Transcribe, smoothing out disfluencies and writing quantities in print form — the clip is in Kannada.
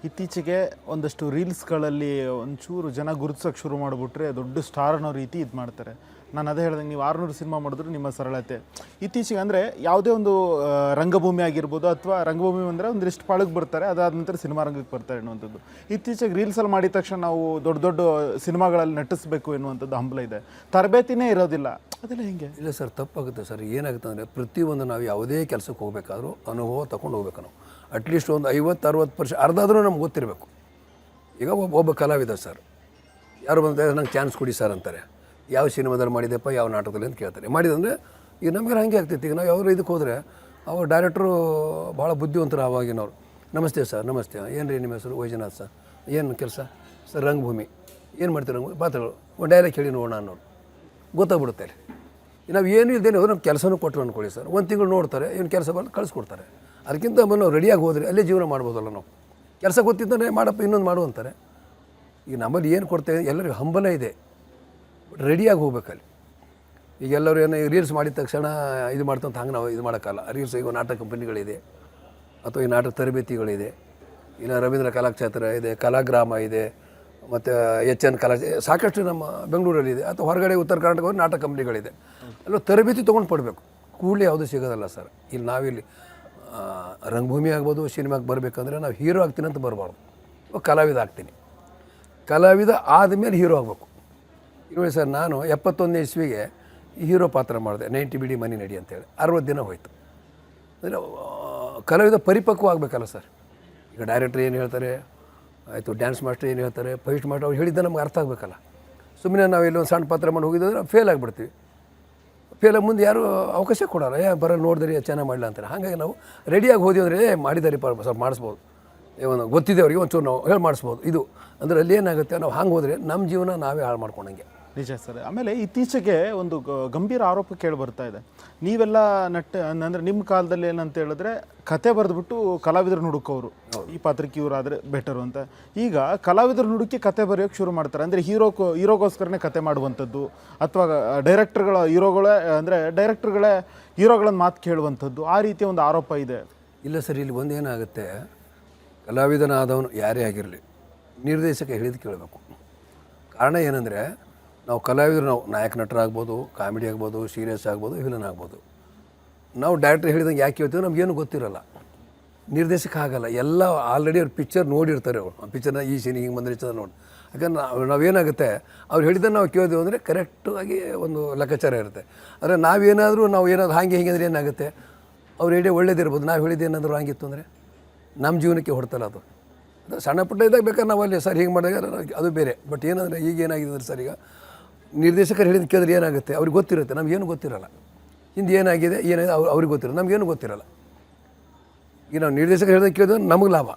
ಇತ್ತೀಚೆಗೆ ಒಂದಷ್ಟು ರೀಲ್ಸ್ಗಳಲ್ಲಿ ಒಂಚೂರು ಜನ ಗುರುತಿಸೋಕೆ ಶುರು ಮಾಡಿಬಿಟ್ರೆ ದೊಡ್ಡ ಸ್ಟಾರ್ ಅನ್ನೋ ರೀತಿ ಇದು ಮಾಡ್ತಾರೆ. ನಾನು ಅದೇ ಹೇಳ್ದಂಗೆ ನೀವು 600 ಸಿನಿಮಾ ಮಾಡಿದ್ರು ನಿಮ್ಮ ಸರಳತೆ ಇತ್ತೀಚೆಗೆ ಅಂದರೆ ಯಾವುದೇ ಒಂದು ರಂಗಭೂಮಿ ಆಗಿರ್ಬೋದು ಅಥವಾ ರಂಗಭೂಮಿ ಅಂದರೆ ಒಂದಿಷ್ಟು ಪಾಳಕ್ಕೆ ಬರ್ತಾರೆ, ಅದಾದ ನಂತರ ಸಿನಿಮಾ ರಂಗಕ್ಕೆ ಬರ್ತಾರೆ ಅನ್ನುವಂಥದ್ದು. ಇತ್ತೀಚೆಗೆ ರೀಲ್ಸಲ್ಲಿ ಮಾಡಿದ ತಕ್ಷಣ ನಾವು ದೊಡ್ಡ ದೊಡ್ಡ ಸಿನಿಮಾಗಳಲ್ಲಿ ನಟಿಸಬೇಕು ಎನ್ನುವಂಥದ್ದು ಹಂಬಲ ಇದೆ, ತರಬೇತಿನೇ ಇರೋದಿಲ್ಲ. ಅದೆಲ್ಲ ಹೆಂಗೆ? ಇಲ್ಲ ಸರ್, ತಪ್ಪಾಗುತ್ತೆ ಸರ್. ಏನಾಗುತ್ತೆ ಅಂದರೆ ಪ್ರತಿಯೊಂದು ನಾವು ಯಾವುದೇ ಕೆಲಸಕ್ಕೆ ಹೋಗ್ಬೇಕಾದ್ರೂ ಅನುಭವ ತೊಗೊಂಡು ಹೋಗ್ಬೇಕು. ನಾವು ಅಟ್ಲೀಸ್ಟ್ ಒಂದು 50-60% ಅರ್ಧಾದರೂ ನಮ್ಗೆ ಗೊತ್ತಿರಬೇಕು. ಈಗ ಒಬ್ಬ ಕಲಾವಿದ ಸರ್, ಯಾರು ಬಂದರೆ ನಂಗೆ ಚಾನ್ಸ್ ಕೊಡಿ ಸರ್ ಅಂತಾರೆ. ಯಾವ ಸಿನಿಮಾದಲ್ಲಿ ಮಾಡಿದೆಪ್ಪ, ಯಾವ ನಾಟಕದಲ್ಲಿ ಅಂತ ಕೇಳ್ತಾರೆ. ಮಾಡಿದಂದರೆ ಈಗ ನಮಗೆ ಹಾಗೆ ಆಗ್ತೈತಿ. ಈಗ ನಾವು ಯಾವ ಇದಕ್ಕೆ ಹೋದರೆ ಅವ್ರು ಡೈರೆಕ್ಟ್ರು ಭಾಳ ಬುದ್ಧಿವಂತರು ಆವಾಗಿನವ್ರು. ನಮಸ್ತೆ ಸರ್, ನಮಸ್ತೆ, ಏನು ರೀ ನಿಮ್ಮ ಹೆಸರು? ವೈಜನಾಥ್ ಸರ್. ಏನು ಕೆಲಸ ಸರ್? ರಂಗಭೂಮಿ. ಏನು ಮಾಡ್ತೀವಿ? ರಂಗಭೂಮಿ ಪಾತ್ರಗಳು ಒಂದು ಡೈಲಾಗ್ ಹೇಳಿ ನೋಡೋಣ ಅನ್ನೋರು ಗೊತ್ತಾಗ್ಬಿಡುತ್ತೆ. ಅಲ್ಲಿ ನಾವು ಏನು ಇದ್ದೇನೆ ಅವ್ರು ನಮ್ಮ ಕೆಲಸನೂ ಕೊಟ್ಟರು ಅಂದ್ಕೊಳ್ಳಿ ಸರ್, ಒಂದು ತಿಂಗಳು ನೋಡ್ತಾರೆ, ಏನು ಕೆಲಸ ಬಂದು ಕಳಿಸ್ಕೊಡ್ತಾರೆ. ಅದಕ್ಕಿಂತ ನಾವು ರೆಡಿಯಾಗಿ ಹೋದರೆ ಅಲ್ಲೇ ಜೀವನ ಮಾಡ್ಬೋದಲ್ಲ. ನಾವು ಕೆಲಸ ಗೊತ್ತಿದ್ದರೆ ಮಾಡಪ್ಪ ಇನ್ನೊಂದು ಮಾಡು ಅಂತಾರೆ. ಈಗ ನಮ್ಮಲ್ಲಿ ಏನು ಕೊಡ್ತೇವೆ, ಎಲ್ಲರಿಗೂ ಹಂಬಲ ಇದೆ, ಬಟ್ ರೆಡಿಯಾಗಿ ಹೋಗ್ಬೇಕಲ್ಲಿ. ಈಗ ಎಲ್ಲರೂ ಏನು ರೀಲ್ಸ್ ಮಾಡಿದ ತಕ್ಷಣ ಇದು ಮಾಡ್ತಂತ ಹಂಗೆ ನಾವು ಇದು ಮಾಡೋಕ್ಕಲ್ಲ. ರೀಲ್ಸ್ ಈಗ ನಾಟಕ ಕಂಪನಿಗಳಿದೆ, ಅಥವಾ ಈ ನಾಟಕ ತರಬೇತಿಗಳಿದೆ, ಇನ್ನು ರವೀಂದ್ರ ಕಲಾಕ್ಷೇತ್ರ ಇದೆ, ಕಲಾಗ್ರಾಮ ಇದೆ, ಮತ್ತು HN ಕಲಾ ಸಾಕಷ್ಟು ನಮ್ಮ ಬೆಂಗಳೂರಲ್ಲಿದೆ, ಅಥವಾ ಹೊರಗಡೆ ಉತ್ತರ ಕರ್ನಾಟಕ ನಾಟಕ ಕಂಪ್ನಿಗಳಿದೆ. ಅಲ್ಲೂ ತರಬೇತಿ ತೊಗೊಂಡು ಪಡಬೇಕು. ಕೂಡಲೇ ಯಾವುದೂ ಸಿಗೋದಲ್ಲ ಸರ್. ಇಲ್ಲಿ ನಾವಿಲ್ಲಿ ರಂಗಭೂಮಿ ಆಗ್ಬೋದು, ಸಿನಿಮಾಗೆ ಬರಬೇಕಂದ್ರೆ ನಾವು ಹೀರೋ ಆಗ್ತೀನಿ ಅಂತ ಬರಬಾರ್ದು, ಕಲಾವಿದ ಆಗ್ತೀನಿ. ಕಲಾವಿದ ಆದಮೇಲೆ ಹೀರೋ ಆಗಬೇಕು. ನೋಡಿ ಸರ್, ನಾನು 71ನೇ ಇಸ್ವಿಗೆ ಹೀರೋ ಪಾತ್ರ ಮಾಡಿದೆ, 90 ಬಿಡಿ ಮನಿ ನಡಿ ಅಂತೇಳಿ. 60 ದಿನ ಹೋಯ್ತು. ಅಂದರೆ ಕಲಾವಿದ ಪರಿಪಕ್ವ ಆಗಬೇಕಲ್ಲ ಸರ್. ಈಗ ಡೈರೆಕ್ಟ್ರ್ ಏನು ಹೇಳ್ತಾರೆ, ಆಯಿತು, ಡ್ಯಾನ್ಸ್ ಮಾಸ್ಟರ್ ಏನು ಹೇಳ್ತಾರೆ, ಫೈಟ್ ಮಾಸ್ಟರ್ ಅವ್ರು ಹೇಳಿದ್ದ ನಮ್ಗೆ ಅರ್ಥ ಆಗಬೇಕಲ್ಲ. ಸುಮ್ಮನೆ ನಾವು ಇಲ್ಲೊಂದು ಸಣ್ಣ ಪಾತ್ರ ಮಾಡಿ ಹೋಗಿದ್ರೆ ಫೇಲ್ ಆಗಿಬಿಡ್ತೀವಿ. ಫೇಲಾಗಿ ಮುಂದೆ ಯಾರು ಅವಕಾಶ ಕೊಡೋಲ್ಲ. ಬರೋಲ್ಲ, ನೋಡಿದ್ರಿ ಚೆನ್ನಾಗಿ ಮಾಡಲ್ಲ ಅಂತಾರೆ. ಹಾಗಾಗಿ ನಾವು ರೆಡಿಯಾಗಿ ಹೋದ್ವಿ ಅಂದರೆ ಮಾಡಿದಾರೆ ಸ್ವಲ್ಪ ಮಾಡಿಸ್ಬೋದು, ಒಂದು ಗೊತ್ತಿದೆ ಅವ್ರಿಗೆ ಒಂಚೂರು ನಾವು ಹೇಳಿ ಮಾಡಿಸ್ಬೋದು. ಇದು ಅಂದರೆ ಅಲ್ಲಿ ಏನಾಗುತ್ತೆ, ನಾವು ಹಂಗೆ ಹೋದರೆ ನಮ್ಮ ಜೀವನ ನಾವೇ ಹಾಳು ಮಾಡ್ಕೊಂಡಂಗೆ. ನಿಜ ಸರ್. ಆಮೇಲೆ ಇತ್ತೀಚೆಗೆ ಒಂದು ಗಂಭೀರ ಆರೋಪ ಕೇಳಿ ಬರ್ತಾ ಇದೆ. ನೀವೆಲ್ಲ ಅಂದರೆ ನಿಮ್ಮ ಕಾಲದಲ್ಲಿ ಏನಂತ ಹೇಳಿದ್ರೆ ಕತೆ ಬರೆದ್ಬಿಟ್ಟು ಕಲಾವಿದರು ಹುಡುಕೋರು, ಈ ಪಾತ್ರಕ್ಕೆ ಇವರಾದರೆ ಬೆಟರು ಅಂತ. ಈಗ ಕಲಾವಿದರು ಹುಡುಕಿ ಕತೆ ಬರೆಯೋಕ್ಕೆ ಶುರು ಮಾಡ್ತಾರೆ. ಅಂದರೆ ಹೀರೋಗೋಸ್ಕರನೇ ಕತೆ ಮಾಡುವಂಥದ್ದು, ಅಥವಾ ಡೈರೆಕ್ಟರ್ಗಳ ಡೈರೆಕ್ಟರ್ಗಳೇ ಹೀರೋಗಳನ್ನು ಮಾತು ಕೇಳುವಂಥದ್ದು, ಆ ರೀತಿಯ ಒಂದು ಆರೋಪ ಇದೆ. ಇಲ್ಲ ಸರ್, ಇಲ್ಲಿ ಒಂದೇನಾಗುತ್ತೆ, ಕಲಾವಿದನಾದವನು ಯಾರೇ ಆಗಿರಲಿ ನಿರ್ದೇಶಕ ಹೇಳಿದ್ದು ಕೇಳಬೇಕು. ಕಾರಣ ಏನಂದರೆ, ನಾವು ಕಲಾವಿದರು, ನಾವು ನಾಯಕ ನಟರಾಗ್ಬೋದು, ಕಾಮಿಡಿ ಆಗ್ಬೋದು, ಸೀರಿಯಸ್ ಆಗ್ಬೋದು, ವಿಲನ್ ಆಗ್ಬೋದು. ನಾವು ಡೈರೆಕ್ಟರ್ ಹೇಳಿದಂಗೆ ಯಾಕೆ ಹೇಳ್ತೀವಿ ನಮಗೇನು ಗೊತ್ತಿರೋಲ್ಲ. ನಿರ್ದೇಶಕ ಆಗಲ್ಲ, ಎಲ್ಲ ಆಲ್ರೆಡಿ ಅವ್ರು ಪಿಕ್ಚರ್ ನೋಡಿರ್ತಾರೆ. ಅವರು ಪಿಕ್ಚರ್ನ ಈ ಸೀನ್ ಹಿಂಗೆ ಬಂದರೆ ಚಂದ ನೋಡಿ. ಯಾಕಂದ್ರೆ ನಾವೇನಾಗುತ್ತೆ, ಅವ್ರು ಹೇಳಿದ್ದನ್ನು ನಾವು ಕೇಳಿದೆವು ಅಂದರೆ ಕರೆಕ್ಟಾಗಿ ಒಂದು ಲೆಕ್ಕಾಚಾರ ಇರುತ್ತೆ. ಆದರೆ ನಾವೇನಾದರೂ ಹಾಗೆ ಹಿಂಗೆ ಅಂದರೆ ಏನಾಗುತ್ತೆ, ಅವ್ರು ಹೇಳಿ ಒಳ್ಳೇದಿರ್ಬೋದು, ನಾವು ಹೇಳಿದ್ದು ಏನಾದರೂ ಹಂಗಿತ್ತು ಅಂದರೆ ನಮ್ಮ ಜೀವನಕ್ಕೆ ಹೊಡ್ತಲ್ಲ ಅದು. ಸಣ್ಣ ಪುಟ್ಟ ಇದ್ದಾಗ ಬೇಕಾದ್ರೆ ನಾವು ಅಲ್ಲಿ ಸರ್ ಹಿಂಗೆ ಮಾಡಿದಾಗ ಅದು ಬೇರೆ. ಬಟ್ ಏನಂದರೆ ಈಗ ಏನಾಗಿದೆ ಅಂದರೆ ಸರ್, ಈಗ ನಿರ್ದೇಶಕರು ಹೇಳಿದ ಕೇಳಿದ್ರೆ ಏನಾಗುತ್ತೆ, ಅವ್ರಿಗೆ ಗೊತ್ತಿರುತ್ತೆ, ನಮಗೇನು ಗೊತ್ತಿರಲ್ಲ. ಹಿಂದೆ ಏನಾಗಿದೆ ಅವ್ರಿಗೆ ಗೊತ್ತಿರೋದು, ನಮಗೇನು ಗೊತ್ತಿರಲ್ಲ. ಈಗ ನಾವು ನಿರ್ದೇಶಕರು ಹೇಳಿದ ಕೇಳಿದ್ರೆ ನಮಗೆ ಲಾಭ.